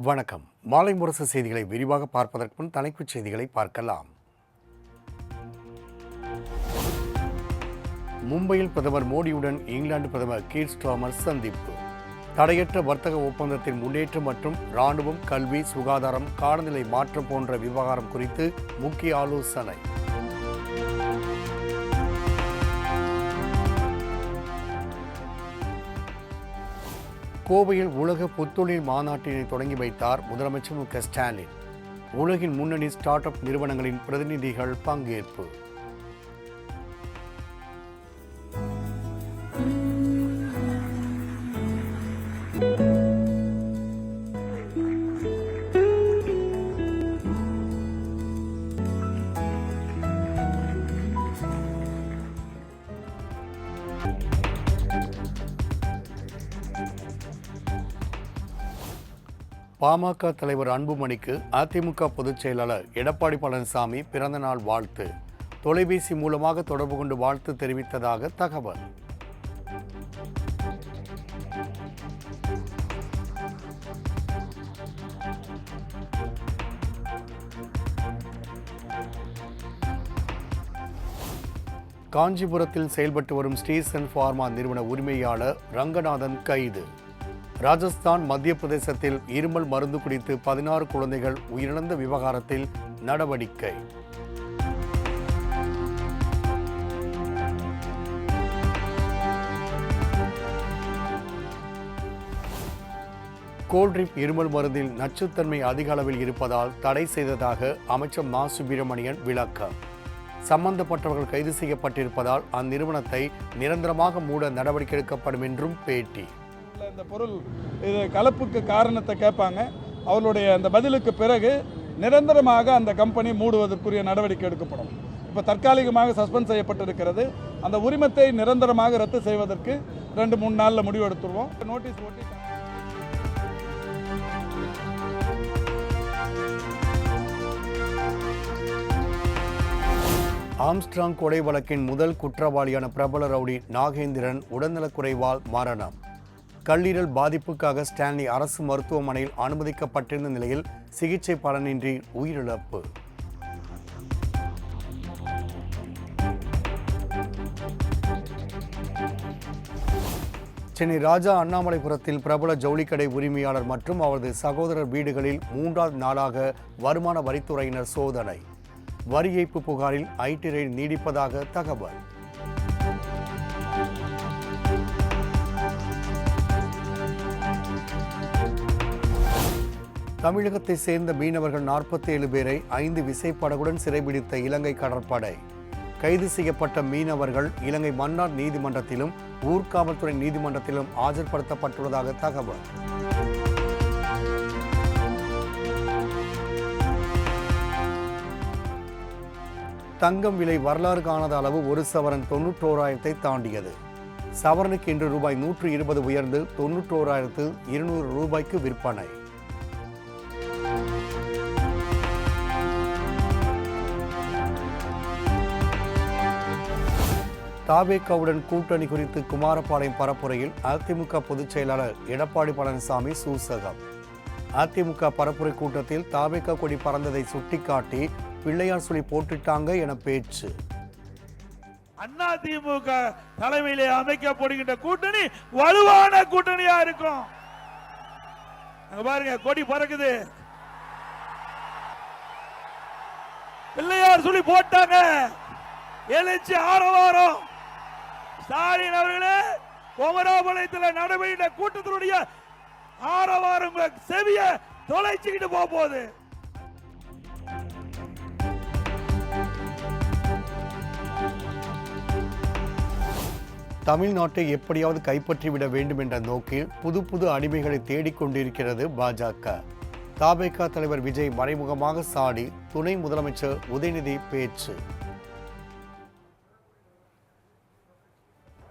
வணக்கம். மாலை முரசு செய்திகளை விரிவாக பார்ப்பதற்கு முன் தலைப்புச் செய்திகளை பார்க்கலாம். மும்பையில் பிரதமர் மோடியுடன் இங்கிலாந்து பிரதமர் கீர் ஸ்டார்மர் சந்திப்பு. தடையற்ற வர்த்தக ஒப்பந்தத்தின் முன்னேற்றம் மற்றும் ராணுவம், கல்வி, சுகாதாரம், காலநிலை மாற்றம் போன்ற விவகாரம் குறித்து முக்கிய ஆலோசனை. கோவையில் உலக புத்தொழில் மாநாட்டினை தொடங்கி வைத்தார் முதலமைச்சர் மு.க.ஸ்டாலின். உலகின் முன்னணி ஸ்டார்ட் அப் நிறுவனங்களின் பிரதிநிதிகள் பங்கேற்பு. பாமக தலைவர் அன்புமணிக்கு அதிமுக பொதுச் செயலாளர் எடப்பாடி பழனிசாமி பிறந்தநாள் வாழ்த்து. தொலைபேசி மூலமாக தொடர்பு கொண்டு வாழ்த்து தெரிவித்ததாக தகவல். காஞ்சிபுரத்தில் செயல்பட்டு வரும் ஸ்ரீசன் பார்மா நிறுவன உரிமையாளர் ரங்கநாதன் கைது. ராஜஸ்தான், மத்திய பிரதேசத்தில் இருமல் மருந்து குடித்து 16 குழந்தைகள் உயிரிழந்த விவகாரத்தில் நடவடிக்கை. கோல்ட்ரிப் இருமல் மருந்தில் நச்சுத்தன்மை அதிக அளவில் இருப்பதால் தடை செய்ததாக அமைச்சர் மா. சுப்பிரமணியன் விளக்கம். சம்பந்தப்பட்டவர்கள் கைது செய்யப்பட்டிருப்பதால் அந்நிறுவனத்தை நிரந்தரமாக மூட நடவடிக்கை எடுக்கப்படும் என்றும் பேட்டி. இந்த பொருள் இது கலப்புக்கு காரணத்தை கேட்பாங்க. அவர்களுடைய அந்த பதிலுக்கு பிறகு நிரந்தரமாக அந்த கம்பெனி மூடுவதற்குரிய நடவடிக்கை எடுக்கப்படும். இப்போ தற்காலிகமாக சஸ்பெண்ட் செய்யப்பட்டிருக்கிறது. அந்த உரிமத்தை நிரந்தரமாக ரத்து செய்வதற்கு 2-3 நாளில் முடிவு எடுத்துருவோம். நோட்டீஸ் ஓட்டி ஆம்ஸ்ட்ராங் கொலை வழக்கின் முதல் குற்றவாளியான பிரபல ரவுடி நாகேந்திரன் உடல்நலக்குறைவால் மரணம். கல்லீரல் பாதிப்புக்காக ஸ்டான்லி அரசு மருத்துவமனையில் அனுமதிக்கப்பட்டிருந்த நிலையில் சிகிச்சை பலனின்றி உயிரிழப்பு. சென்னை ராஜா அண்ணாமலைபுரத்தில் பிரபல ஜவுளிக்கடை உரிமையாளர் மற்றும் அவரது சகோதரர் வீடுகளில் 3வது நாளாக வருமான வரித்துறையினர் சோதனை. வரி ஏய்ப்பு புகாரில் ஐடி ரெய்டு நீடிப்பதாக தகவல். தமிழகத்தை சேர்ந்த மீனவர்கள் 47 பேரை 5 விசைப்படகுடன் சிறைபிடித்த இலங்கை கடற்படை. கைது செய்யப்பட்ட மீனவர்கள் இலங்கை மன்னார் நீதிமன்றத்திலும் ஊர்காவல்துறை நீதிமன்றத்திலும் ஆஜர்படுத்தப்பட்டுள்ளதாக தகவல். தங்கம் விலை வரலாறு காணாத அளவு ஒரு சவரன் 91,000 தாண்டியது. சவரனுக்கு இன்று ரூபாய் 120 உயர்ந்து 91,200 ரூபாய்க்கு விற்பனை. தாவேகாவுடன் கூட்டணி குறித்து குமாரபாளையம் பரப்புரையில் அதிமுக பொதுச் செயலாளர் எடப்பாடி பழனிசாமி சூசகம். அதிமுக பரப்புரை கூட்டத்தில் தாவேகா கொடி பறந்ததை சுட்டிக்காட்டி பிள்ளையார் சொல்லி போட்டுட்டாங்க என பேச்சு. அதிமுக தலைமையிலே அமைக்கப்படுகின்ற கூட்டணி வலுவான கூட்டணியா இருக்கும். பாருங்க, கொடி பறக்குது, பிள்ளையார் சொல்லி போட்டாங்க. எழுச்சி ஆரவாரம். ஸ்டாலின் அவர்களே, குமராபாளையத்தில் நடைபெற்ற கூட்டத்தினுடைய ஆரவாரம் செவிய தொலைச்சிக்கிட்டு போகுது. தமிழ்நாட்டை எப்படியாவது கைப்பற்றிவிட வேண்டும் என்ற நோக்கில் புது அடிமைகளை தேடிக்கொண்டிருக்கிறது பாஜக. தாவேகா தலைவர் விஜய் மறைமுகமாக சாடி துணை முதலமைச்சர் உதயநிதி பேச்சு.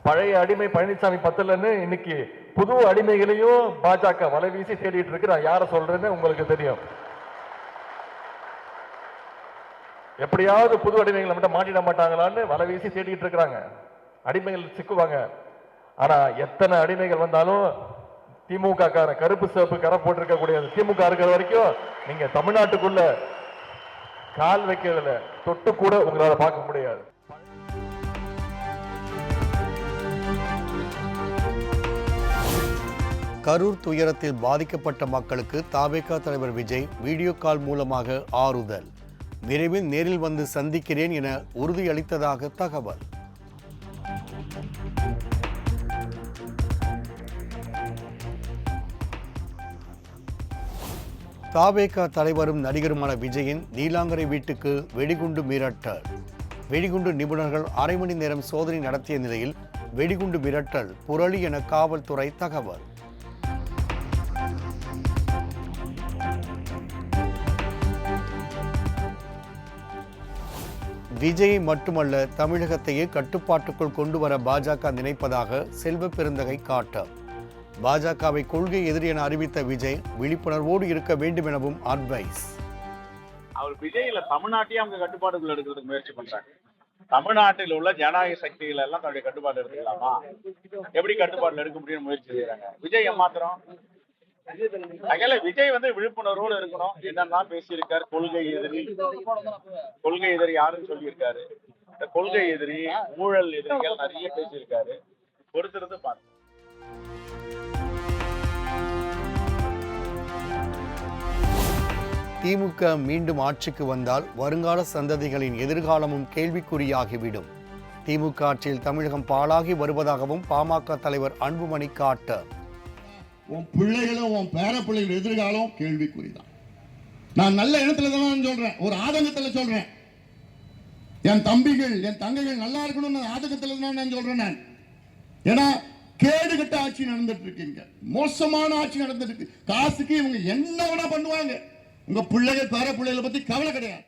பழைய அடிமை பழனிசாமி பத்தலன்னு இன்னைக்கு புது அடிமைகளையும் பாஜக வலை வீசி தேடிட்டு இருக்கு. நான் யார சொல்றேன்னு உங்களுக்கு தெரியும். எப்படியாவது புது அடிமைகள் மட்டும் மாட்டிட மாட்டாங்களான்னு வலை வீசி தேடிட்டு இருக்கிறாங்க. அடிமைகள் சிக்குவாங்க. ஆனா எத்தனை அடிமைகள் வந்தாலும் திமுக காரன் கருப்பு சிவப்பு கரை போட்டிருக்கக்கூடிய திமுக இருக்கிற வரைக்கும் நீங்க தமிழ்நாட்டுக்குள்ள கால் வைக்கிறதுல தொட்டு கூட உங்களால பார்க்க முடியாது. கரூர் துயரத்தில் பாதிக்கப்பட்ட மக்களுக்கு தாவேகா தலைவர் விஜய் வீடியோ கால் மூலமாக ஆறுதல். விரைவில் நேரில் வந்து சந்திக்கிறேன் என உறுதியளித்ததாக தகவல். தாவேகா தலைவரும் நடிகருமான விஜயின் நீலாங்கரை வீட்டுக்கு வெடிகுண்டு மிரட்டல். வெடிகுண்டு நிபுணர்கள் அரை மணி நேரம் சோதனை நடத்திய நிலையில் வெடிகுண்டு மிரட்டல் புரளி என காவல்துறை தகவல். விஜயை மட்டுமல்ல தமிழகத்தையே கட்டுப்பாட்டுக்குள் கொண்டு வர பாஜக நினைப்பதாக செல்வ பெருந்தகை காட்டம். பாஜகவை கொள்கை எதிரி என அறிவித்த விஜய் விழிப்புணர்வோடு இருக்க வேண்டும் எனவும் அட்வைஸ். அவர் விஜயில தமிழ்நாட்டையும் அவங்க கட்டுப்பாடுகள் எடுக்கிறதுக்கு முயற்சி பண்றாங்க. தமிழ்நாட்டில் உள்ள ஜனநாயக சக்திகள் எல்லாம் தன்னுடைய கட்டுப்பாடு எடுத்துக்கலாமா, எப்படி கட்டுப்பாடுல எடுக்க முடியும் முயற்சி செய்யறாங்க. விஜய் ஏமாத்திரம் அகல விஜய் விழிப்புணர்வோடு இருக்கணும். என்னன்னா பேசியிருக்காரு, கொள்கை எதிரி. கொள்கை எதிரி யாருன்னு சொல்லியிருக்காரு. இந்த கொள்கை எதிரி ஊழல் எதிரிகள் நிறைய பேசியிருக்காரு. பொறுத்திருந்து பாருங்க. திமுக மீண்டும் ஆட்சிக்கு வந்தால் வருங்கால சந்ததிகளின் எதிர்காலமும் கேள்விக்குறியாகிவிடும். திமுக ஆட்சியில் தமிழகம் பாழாகி வருவதாகவும் பாமக தலைவர் அன்புமணி காட்டம். உன் பிள்ளைகளும் உன் பேர பிள்ளைகள் எதிர்காலம் கேள்விக்குறிதான். நான் நல்ல இடத்துல தான் சொல்றேன், ஒரு ஆதங்கத்தில் சொல்றேன். என் தம்பிகள் என் தங்கைகள் நல்லா இருக்கணும்னு ஆதங்கத்தில் தான் நான் சொல்றேன். நான் ஏன்னா கேடுகட்ட ஆட்சி நடந்துட்டு இருக்கீங்க, மோசமான ஆட்சி நடந்துட்டு இருக்கு. காசுக்கு இவங்க என்ன வேணா பண்ணுவாங்க. உங்க பிள்ளைகள் பேர பிள்ளைகளை பத்தி கவலை கிடையாது.